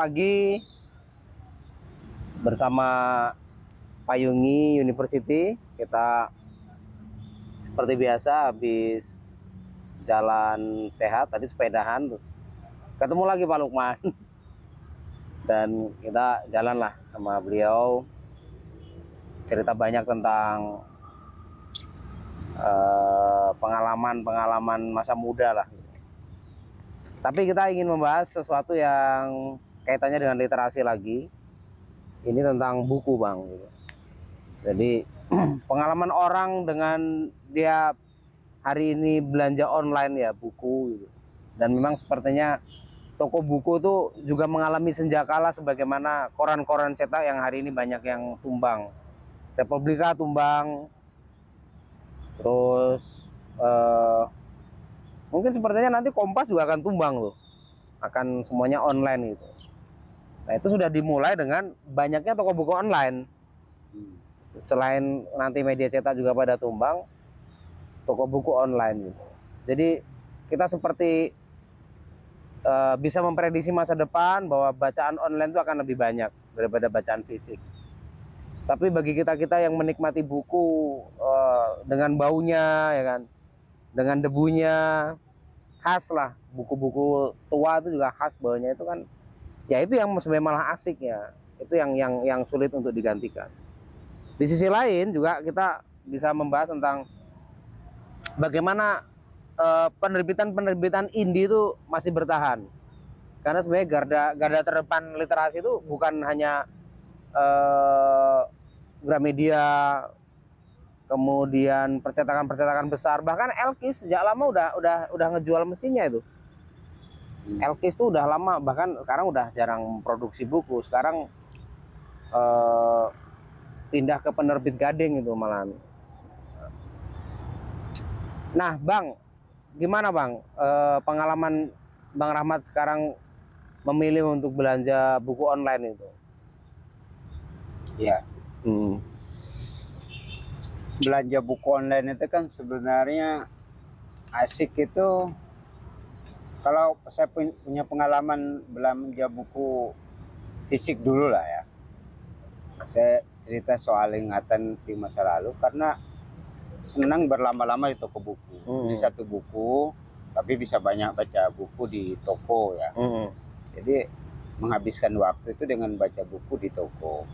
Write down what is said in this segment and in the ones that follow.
pagi bersama Payungi University. Kita seperti biasa habis jalan sehat tadi, sepedahan, terus ketemu lagi Pak Lukman dan kita jalan lah sama beliau, cerita banyak tentang pengalaman masa muda lah. Tapi kita ingin membahas sesuatu yang kaitannya dengan literasi lagi. Ini tentang buku, Bang. Jadi pengalaman orang dengan dia hari ini belanja online ya, buku gitu. Dan memang sepertinya toko buku itu juga mengalami senjakala sebagaimana koran-koran cetak yang hari ini banyak yang tumbang. Republika tumbang, terus mungkin sepertinya nanti Kompas juga akan tumbang loh, akan semuanya online gitu. Nah itu sudah dimulai dengan banyaknya toko buku online. Selain nanti media cetak juga pada tumbang, toko buku online gitu. Jadi kita seperti bisa memprediksi masa depan bahwa bacaan online itu akan lebih banyak daripada bacaan fisik. Tapi bagi kita yang menikmati buku dengan baunya, ya kan, dengan debunya, khas lah. Buku-buku tua itu juga khas baunya, itu kan ya itu yang sebenarnya malah asik ya. Itu yang sulit untuk digantikan. Di sisi lain juga kita bisa membahas tentang bagaimana penerbitan indie itu masih bertahan. Karena sebenarnya garda terdepan literasi itu bukan hanya Gramedia, kemudian percetakan besar, bahkan Elkis sejak lama udah ngejual mesinnya itu. Elkis tuh udah lama, bahkan sekarang udah jarang produksi buku. Sekarang pindah ke penerbit Gading itu malahan. Nah, Bang, gimana Bang pengalaman Bang Rahmat sekarang memilih untuk belanja buku online itu? Ya, belanja buku online itu kan sebenarnya asik itu. Kalau saya punya pengalaman belanja buku fisik dulu lah ya. Saya cerita soal ingatan di masa lalu karena senang berlama-lama di toko buku. Di satu buku, tapi bisa banyak baca buku di toko ya. Jadi menghabiskan waktu itu dengan baca buku di toko.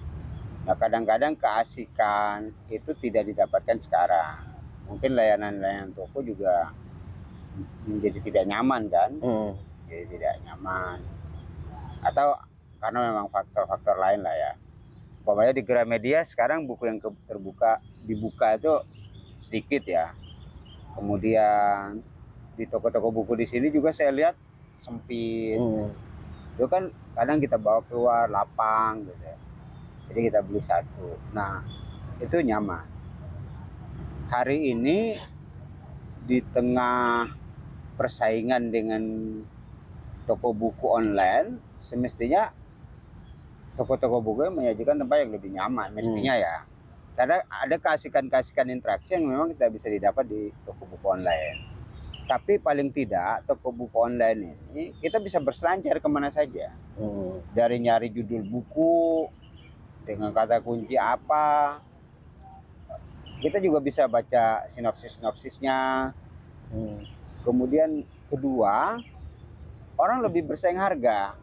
Nah kadang-kadang keasikan itu tidak didapatkan sekarang. Mungkin layanan-layanan toko juga menjadi tidak nyaman kan, jadi tidak nyaman. Atau karena memang faktor-faktor lain lah ya. Pokoknya di Gramedia sekarang buku yang dibuka itu sedikit ya. Kemudian di toko-toko buku di sini juga saya lihat sempit. Itu kan kadang kita bawa keluar lapang gitu ya. Jadi kita beli satu. Nah, itu nyaman. Hari ini di tengah persaingan dengan toko buku online, semestinya toko-toko buku yang menyajikan tempat yang lebih nyaman, mestinya ya. Karena ada keasikan-keasikan interaksi yang memang kita bisa didapat di toko buku online. Tapi paling tidak toko buku online ini kita bisa berselancar kemana saja. Dari nyari judul buku dengan kata kunci apa, kita juga bisa baca sinopsisnya. Kemudian kedua, orang lebih bersaing harga.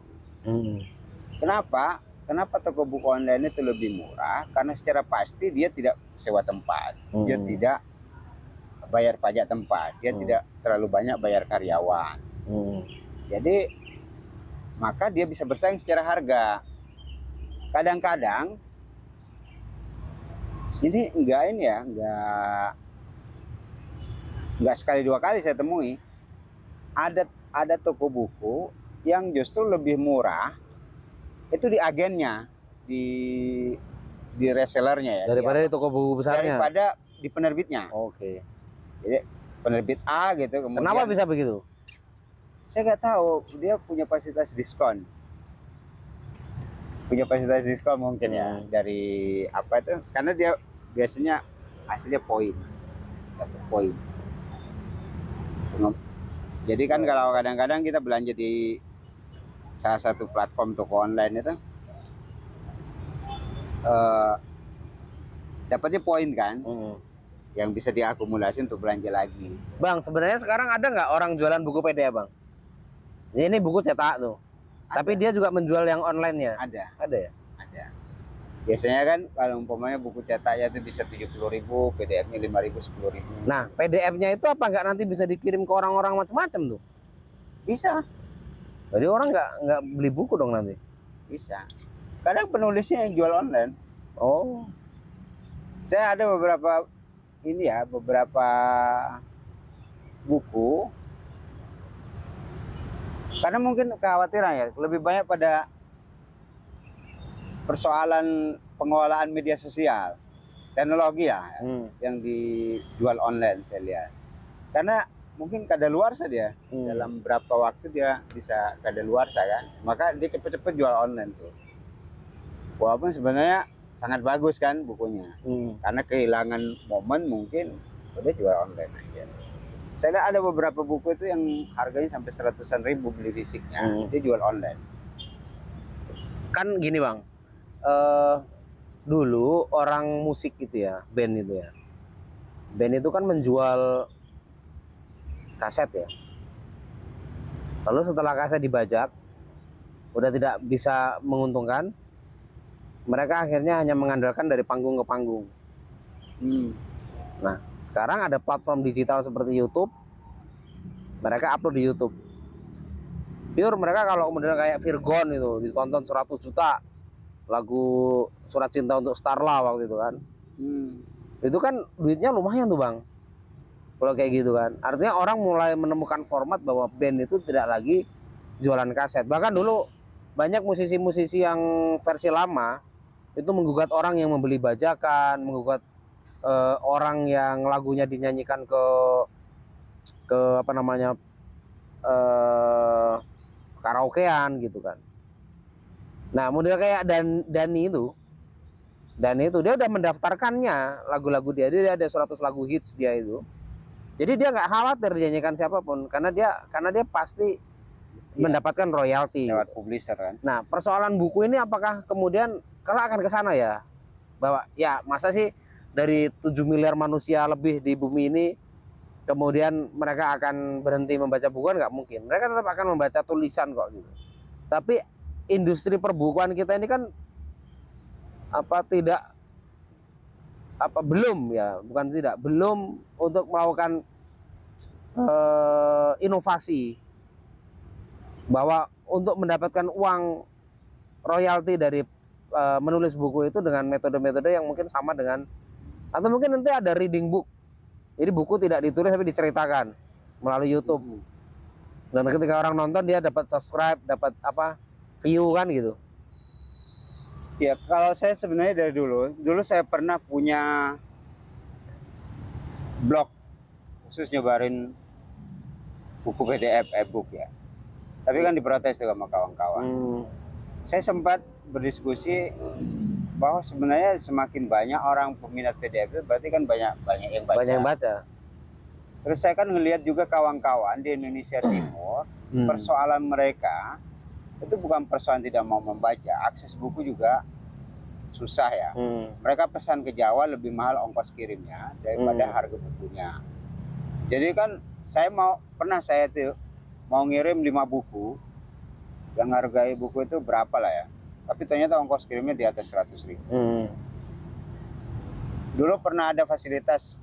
Kenapa? Kenapa toko buku online itu lebih murah? Karena secara pasti dia tidak sewa tempat, dia tidak bayar pajak tempat, dia tidak terlalu banyak bayar karyawan. Jadi maka dia bisa bersaing secara harga. Kadang-kadang ini enggak sekali dua kali saya temui ada toko buku yang justru lebih murah itu di agennya, di resellernya ya, daripada di toko buku besarnya, daripada di penerbitnya. Oke. Jadi penerbit A gitu, kemudian Kenapa bisa begitu? saya nggak tahu, dia punya fasilitas diskon mungkin ya, dari apa itu, karena dia biasanya hasilnya dapat poin. Jadi kan kalau kadang-kadang kita belanja di salah satu platform toko online itu dapatnya poin kan, yang bisa diakumulasi untuk belanja lagi. Bang, sebenarnya sekarang ada nggak orang jualan buku PDF, Bang? Ini buku cetak tuh. Ada. Tapi dia juga menjual yang online-nya. Ada. Ada ya? Ada. Biasanya kan kalau umpamanya buku cetaknya itu bisa 70.000, PDF-nya 5.000, 10.000. Nah, PDF-nya itu apa nggak nanti bisa dikirim ke orang-orang macam-macam tuh? Bisa. Jadi orang nggak beli buku dong nanti? Bisa. Kadang penulisnya yang jual online. Oh. Saya ada beberapa buku. Karena mungkin kekhawatiran ya, lebih banyak pada persoalan pengelolaan media sosial, teknologi ya, yang dijual online saya lihat. Karena mungkin kadaluarsa dia, dalam berapa waktu dia bisa kadaluarsa kan, maka dia cepet-cepet jual online tuh. Walaupun sebenarnya sangat bagus kan bukunya, karena kehilangan momen mungkin udah jual online aja. Saya lihat ada beberapa buku itu yang harganya sampai 100-an ribu beli fisiknya, dia jual online. Kan gini Bang, dulu orang musik gitu ya, band itu ya, band itu kan menjual kaset ya. Lalu setelah kaset dibajak, udah tidak bisa menguntungkan, mereka akhirnya hanya mengandalkan dari panggung ke panggung. Nah, sekarang ada platform digital seperti YouTube, mereka upload di YouTube. Pure mereka kalau kemudian kayak Virgon itu ditonton 100 juta, lagu Surat Cinta untuk Starla waktu itu kan. Itu kan duitnya lumayan tuh Bang. Kalau kayak gitu kan. Artinya orang mulai menemukan format bahwa band itu tidak lagi jualan kaset. Bahkan dulu banyak musisi-musisi yang versi lama itu menggugat orang yang membeli bajakan, menggugat orang yang lagunya dinyanyikan ke apa namanya karaokean gitu kan. Nah, model kayak Dani itu dia udah mendaftarkannya lagu-lagu dia ada 100 lagu hits dia itu. Jadi dia nggak khawatir dinyanyikan siapapun karena dia pasti mendapatkan royalti lewat publisher kan. Nah, persoalan buku ini apakah kemudian kalau akan ke sana ya, bahwa ya masa sih dari 7 miliar manusia lebih di bumi ini kemudian mereka akan berhenti membaca buku? Kan nggak mungkin. Mereka tetap akan membaca tulisan kok gitu. Tapi industri perbukuan kita ini kan belum untuk melakukan inovasi bahwa untuk mendapatkan uang royalti dari menulis buku itu dengan metode-metode yang mungkin sama dengan, atau mungkin nanti ada reading book, jadi buku tidak ditulis tapi diceritakan melalui YouTube, dan ketika orang nonton dia dapat subscribe, dapat view kan gitu. Ya kalau saya sebenarnya dari dulu saya pernah punya blog khusus nyebarin buku PDF e-book ya, tapi kan diprotes tuh sama kawan-kawan. Saya sempat berdiskusi bahwa sebenarnya semakin banyak orang peminat PDF itu berarti kan banyak yang baca. Terus saya kan ngelihat juga kawan-kawan di Indonesia Timur, persoalan mereka itu bukan persoalan tidak mau membaca, akses buku juga susah ya. Mereka pesan ke Jawa lebih mahal ongkos kirimnya daripada harga bukunya. Jadi kan saya mau ngirim 5 buku yang hargai buku itu berapa lah ya, tapi ternyata ongkos kirimnya di atas 100.000. Dulu pernah ada fasilitas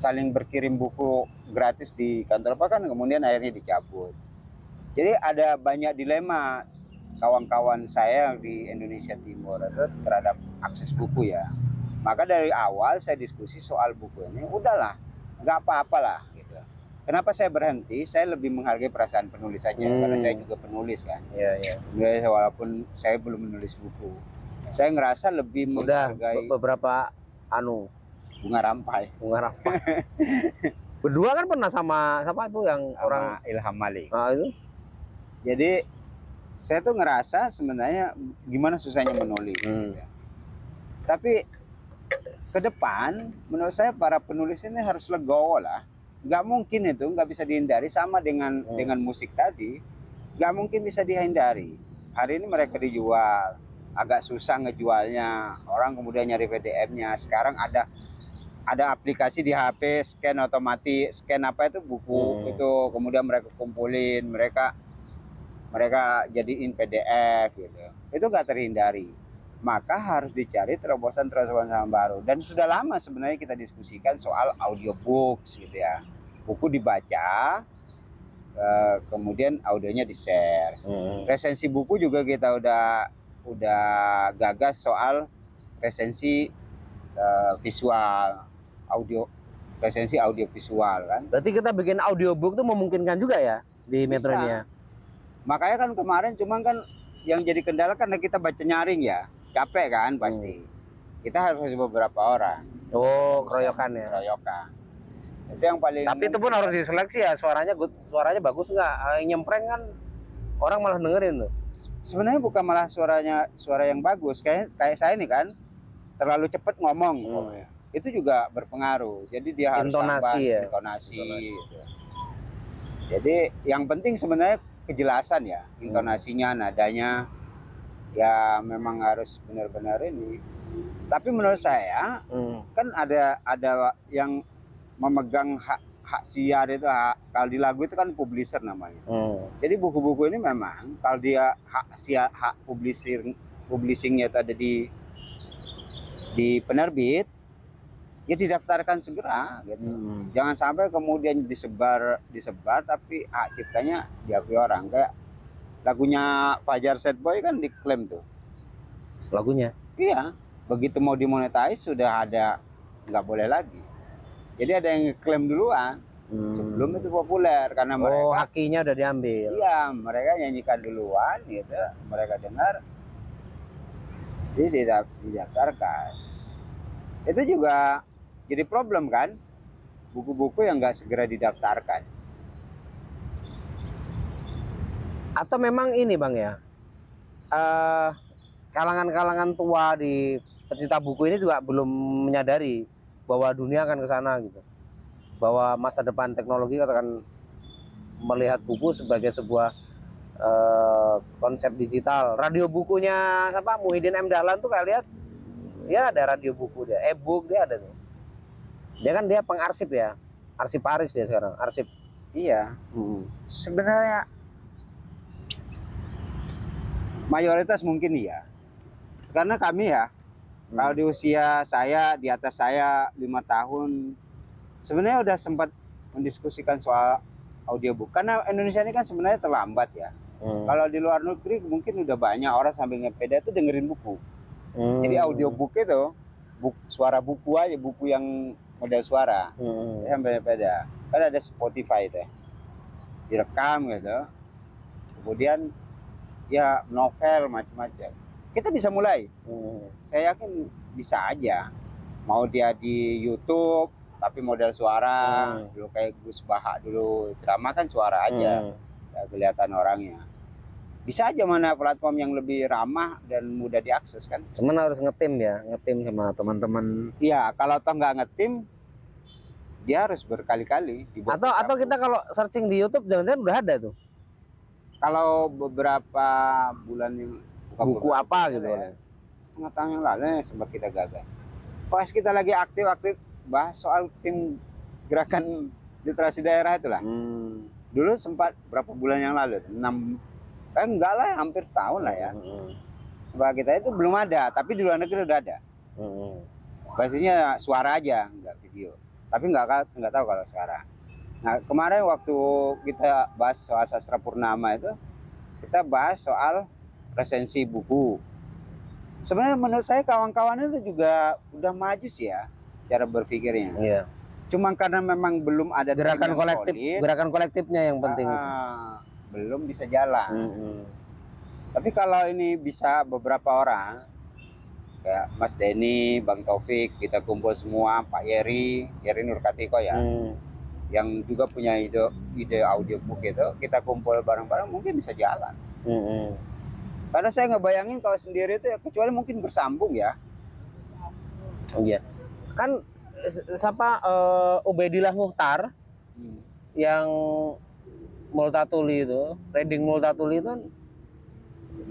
saling berkirim buku gratis di kantor kan, kemudian akhirnya dicabut. Jadi ada banyak dilema kawan-kawan saya di Indonesia Timur terhadap akses buku ya. Maka dari awal saya diskusi soal buku ini, udahlah, nggak apa-apalah gitu. Kenapa saya berhenti? Saya lebih menghargai perasaan penulis saja, karena saya juga penulis kan. Iya. Walaupun saya belum menulis buku, saya ngerasa lebih menghargai. Beberapa bunga rampai. Berdua kan pernah sama itu yang sama orang Ilham Malik. Itu. Jadi saya tuh ngerasa sebenarnya gimana susahnya menulis. Gitu. Tapi ke depan menurut saya para penulis ini harus legowo lah. Nggak mungkin itu, nggak bisa dihindari, sama dengan musik tadi. nggak mungkin bisa dihindari. Hari ini mereka dijual, agak susah ngejualnya. Orang kemudian nyari PDF-nya. Sekarang ada aplikasi di HP, scan otomatis, scan apa itu buku itu, kemudian mereka kumpulin, mereka jadiin PDF gitu. Itu nggak terhindari. Maka harus dicari terobosan-terobosan baru. Dan sudah lama sebenarnya kita diskusikan soal audiobooks gitu ya. Buku dibaca, kemudian audionya di-share. Resensi buku juga kita udah gagas soal resensi visual, resensi audio visual kan. Berarti kita bikin audiobook tuh memungkinkan juga ya di Metro ini ya. Makanya kan kemarin cuman kan yang jadi kendala karena kita baca nyaring ya. Capek kan pasti. Kita harus beberapa orang. Oh, keroyokan ya. Keroyokan. Itu yang paling. Tapi itu pun harus diseleksi ya, suaranya bagus nggak? Nyempreng kan orang malah dengerin tuh. Sebenarnya bukan malah suara yang bagus. Kayak saya nih kan terlalu cepat ngomong. Itu juga berpengaruh. Jadi dia harus intonasi. Gitu. Jadi yang penting sebenarnya kejelasan ya, intonasinya, nadanya. Ya memang harus benar-benar ini. Tapi menurut saya kan ada yang memegang hak siar itu, kalau di lagu itu kan publisher namanya. Jadi buku-buku ini memang kalau dia hak publishingnya itu ada di penerbit, ya didaftarkan segera gitu. Jangan sampai kemudian disebar tapi hak ciptanya diakui orang. Kayak lagunya Fajar Sad Boy kan diklaim tuh lagunya. Iya, begitu mau dimonetize sudah ada, nggak boleh lagi. Jadi ada yang ngeklaim duluan sebelum itu populer karena mereka hakinya udah diambil. Iya, mereka nyanyikan duluan gitu, mereka dengar, jadi didaftarkan. Itu juga jadi problem kan, buku-buku yang nggak segera didaftarkan. Atau memang ini Bang ya, kalangan-kalangan tua di pecinta buku ini juga belum menyadari bahwa dunia akan ke sana gitu, bahwa masa depan teknologi akan melihat buku sebagai sebuah konsep digital. Radio bukunya apa Muhyiddin M Dahlan tuh kayak lihat ya ada radio buku dia, e-book dia ada tuh. Dia kan dia pengarsip ya, arsiparis dia sekarang, arsip. Iya. Sebenarnya mayoritas mungkin iya, karena kami ya kalau di usia saya, di atas saya 5 tahun, sebenarnya udah sempat mendiskusikan soal audiobook, karena Indonesia ini kan sebenarnya terlambat ya. Kalau di luar negeri mungkin udah banyak orang sambil ngepeda itu dengerin buku. Jadi audiobook itu suara buku aja, buku yang model suara, sambil ngepeda. Kan ada Spotify itu, direkam gitu, kemudian ya novel macam-macam. Kita bisa mulai. Saya yakin bisa aja. Mau dia di YouTube tapi model suara, dulu kayak Gus Baha dulu ceramah kan suara aja, ya kelihatan orangnya. Bisa aja mana platform yang lebih ramah dan mudah diakses kan. Cuman harus ngetim ya, ngetim sama teman-teman. Iya, kalau toh nggak ngetim, dia harus berkali-kali. Atau kita kalau searching di YouTube jangan-jangan udah ada tuh. Kalau beberapa bulan yang buku apa gitu ya, setengah tahun yang lalu sempat kita gagal. Pas kita lagi aktif bahas soal tim gerakan literasi daerah itulah. Dulu sempat berapa bulan yang lalu, 6 enggak lah, hampir setahun lah ya. Sebab kita itu belum ada, tapi di luar negeri udah ada. Basisnya suara aja, nggak video. Tapi nggak tahu kalau sekarang. Nah kemarin waktu kita bahas soal sastra purnama itu, kita bahas soal resensi buku. Sebenarnya menurut saya kawan-kawan itu juga udah maju sih ya cara berpikirnya. Iya. Cuma karena memang belum ada gerakan kolektif, gerakan kolektifnya yang penting. Belum bisa jalan. Tapi kalau ini bisa beberapa orang, kayak Mas Denny, Bang Taufik, kita kumpul semua, Pak Yeri Nurkatiko ya, yang juga punya ide audiobook itu, kita kumpul bareng-bareng mungkin bisa jalan. Karena saya ngebayangin kalau sendiri itu ya, kecuali mungkin bersambung ya. Iya. Kan siapa Ubaidillah Muchtar yang Multatuli itu, reading Multatuli itu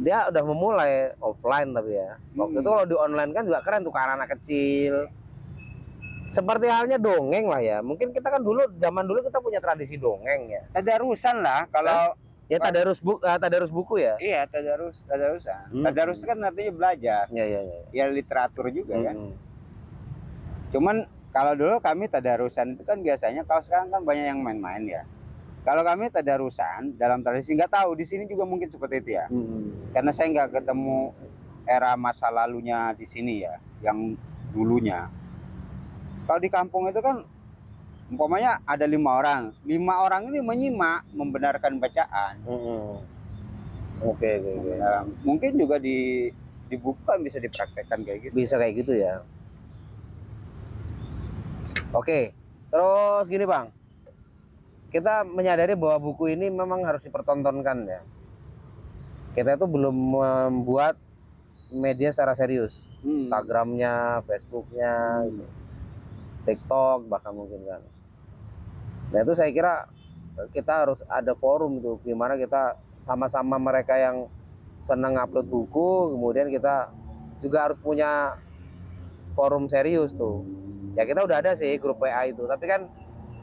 dia udah memulai offline tapi ya. Waktu itu kalau di online kan juga keren tuh karena anak kecil. Seperti halnya dongeng lah ya. Mungkin kita kan dulu zaman dulu kita punya tradisi dongeng ya. Tadarusan lah kalau Ya tadarus buku ya. iya tadarusan. Tadarus kan artinya belajar. Ya. Ya literatur juga kan. Hmm. Cuman kalau dulu kami tadarusan itu kan biasanya, kalau sekarang kan banyak yang main-main ya. Kalau kami tadarusan dalam tradisi, nggak tahu di sini juga mungkin seperti itu ya. Karena saya nggak ketemu era masa lalunya di sini ya, yang dulunya. Kalau di kampung itu kan umpamanya ada 5 orang ini menyimak, membenarkan bacaan. Oke. Nah, mungkin juga di buku kan bisa dipraktekkan kayak gitu. Bisa kayak gitu ya. Oke, terus gini Bang, kita menyadari bahwa buku ini memang harus dipertontonkan ya. Kita itu belum membuat media secara serius, Instagramnya, Facebooknya, gitu. TikTok bahkan mungkin kan. Nah itu saya kira kita harus ada forum tuh, gimana kita sama-sama mereka yang senang upload buku, kemudian kita juga harus punya forum serius tuh. Ya kita udah ada sih grup WA itu, tapi kan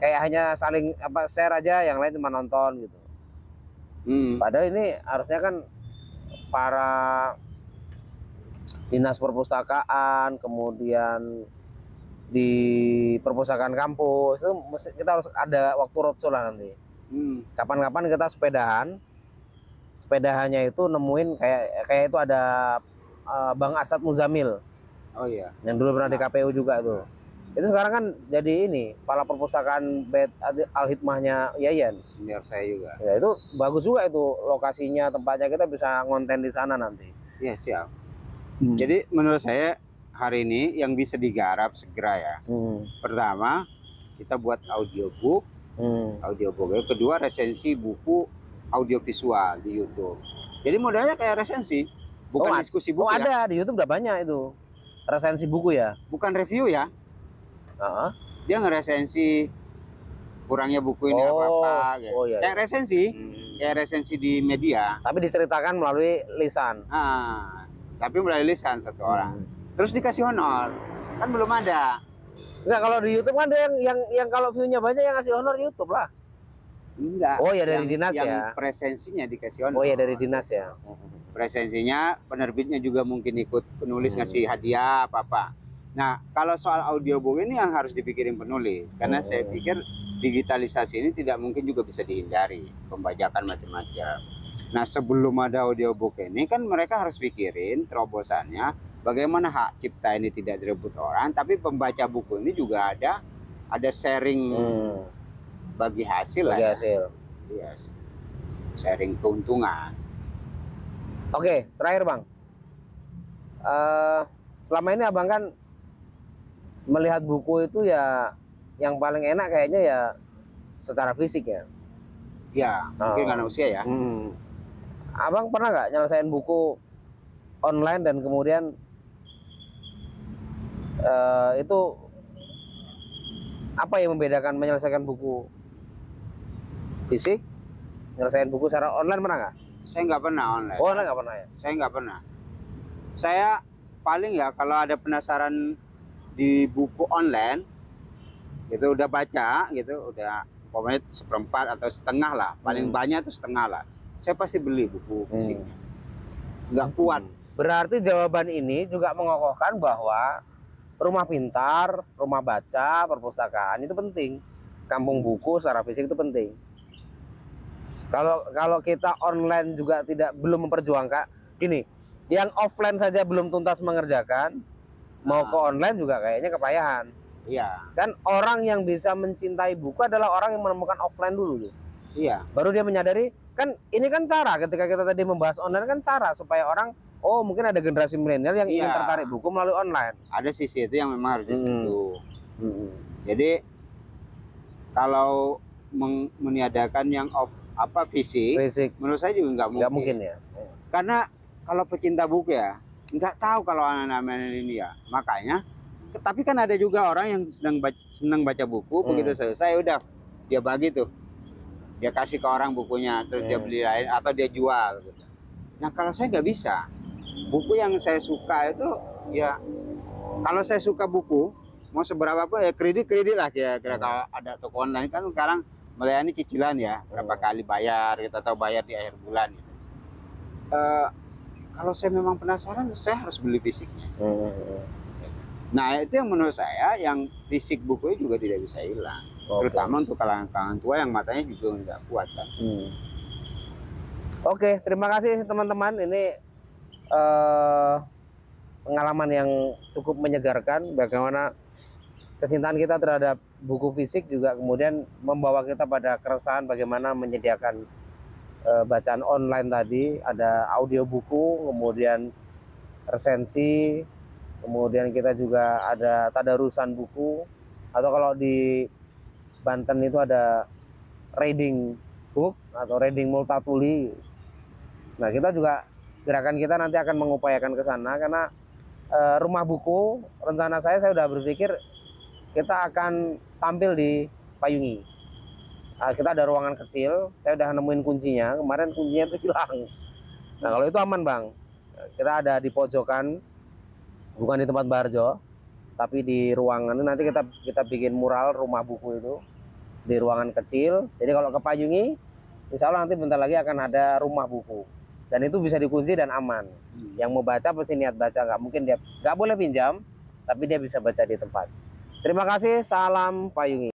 kayak hanya saling share aja, yang lain cuma nonton gitu. Padahal ini harusnya kan para dinas perpustakaan, kemudian di perpustakaan kampus itu kita harus ada waktu roadshow lah nanti. Kapan-kapan kita sepedahannya itu nemuin kayak itu ada Bang Asad Muzamil. Oh iya. Yang dulu pernah di KPU juga tuh. Itu sekarang kan jadi ini kepala perpustakaan Bait Al-Hikmahnya Yayan. Senior saya juga. Ya itu bagus juga itu lokasinya, tempatnya, kita bisa ngonten di sana nanti. Iya siap. Jadi menurut saya hari ini yang bisa digarap segera ya. Pertama kita buat audiobook, kedua resensi buku audiovisual di YouTube. Jadi modelnya kayak resensi, bukan diskusi buku. Ada di YouTube udah banyak itu resensi buku ya. Bukan review ya. Dia ngeresensi kurangnya buku ini apa-apa gitu. Iya. Kayak resensi di media. Tapi diceritakan melalui lisan. Tapi melalui lisan satu orang. Terus dikasih honor. Kan belum ada. Enggak, kalau di YouTube kan ada yang kalau view-nya banyak yang ngasih honor YouTube lah. Enggak. Oh ya dari dinas yang ya. Presensinya dikasih honor. Oh ya dari dinas ya. Presensinya, penerbitnya juga mungkin ikut penulis ngasih hadiah apa-apa. Nah, kalau soal audiobook ini yang harus dipikirin penulis, karena saya pikir digitalisasi ini tidak mungkin juga bisa dihindari, pembajakan macam-macam. Nah, sebelum ada audiobook ini kan mereka harus pikirin terobosannya, bagaimana hak cipta ini tidak direbut orang, tapi pembaca buku ini juga ada sharing bagi hasil lah. Iya, sharing keuntungan. Oke, terakhir Bang. Selama ini Abang kan melihat buku itu ya yang paling enak kayaknya ya secara fisik ya. Ya, mungkin karena usia ya. Abang pernah nggak nyelesain buku online dan kemudian itu apa yang membedakan menyelesaikan buku fisik, nyelesain buku secara online, pernah nggak? Saya nggak pernah online. Oh, nggak pernah ya? Saya nggak pernah. Saya paling ya kalau ada penasaran di buku online, gitu udah baca, gitu udah pokoknya seperempat atau setengah lah, paling banyak tuh setengah lah. Saya pasti beli buku fisiknya. Nggak kuat. Berarti jawaban ini juga mengokohkan bahwa rumah pintar, rumah baca, perpustakaan itu penting. Kampung buku secara fisik itu penting. Kalau kita online juga belum memperjuangkan, gini, yang offline saja belum tuntas mengerjakan, mau ke online juga kayaknya kepayahan. Iya. Kan orang yang bisa mencintai buku adalah orang yang menemukan offline dulu. Iya. Baru dia menyadari, kan ini kan cara ketika kita tadi membahas online kan cara supaya orang, oh mungkin ada generasi milenial yang ingin tertarik buku melalui online. Ada sisi itu yang memang harus disentuh. Jadi kalau meniadakan yang fisik, menurut saya juga nggak mungkin ya. Karena kalau pecinta buku ya nggak tahu kalau anak-anak ini ya, makanya. Tapi kan ada juga orang yang senang baca buku, begitu selesai udah dia bagi tuh dia kasih ke orang bukunya, terus dia beli lain atau dia jual gitu. Nah kalau saya nggak bisa, buku yang saya suka itu ya, kalau saya suka buku mau seberapa pun ya kredit lah kira-kira. Kalau ada toko online kan sekarang melayani cicilan ya, berapa kali bayar, kita tahu bayar di akhir bulan gitu. Kalau saya memang penasaran, saya harus beli fisiknya. Nah itu yang menurut saya, yang fisik buku juga tidak bisa hilang. Terutama untuk kalangan tua yang matanya juga nggak kuat kan. Oke, terima kasih teman-teman. Ini pengalaman yang cukup menyegarkan, bagaimana kecintaan kita terhadap buku fisik juga kemudian membawa kita pada keresahan bagaimana menyediakan bacaan online tadi. Ada audio buku, kemudian resensi, kemudian kita juga ada tadarusan buku, atau kalau di Banten itu ada reading book atau reading multatuli. Nah kita juga, gerakan kita nanti akan mengupayakan ke sana, karena rumah buku, rencana saya sudah berpikir kita akan tampil di Payungi. Kita ada ruangan kecil, saya udah nemuin kuncinya, kemarin kuncinya itu hilang. Nah kalau itu aman Bang, kita ada di pojokan, bukan di tempat Barjo, tapi di ruangan. Nanti kita bikin mural rumah buku itu di ruangan kecil. Jadi kalau ke Payungi, insya Allah nanti bentar lagi akan ada rumah buku, dan itu bisa dikunci dan aman. Yang mau baca pasti niat baca, nggak mungkin dia nggak boleh pinjam, tapi dia bisa baca di tempat. Terima kasih, salam Payungi.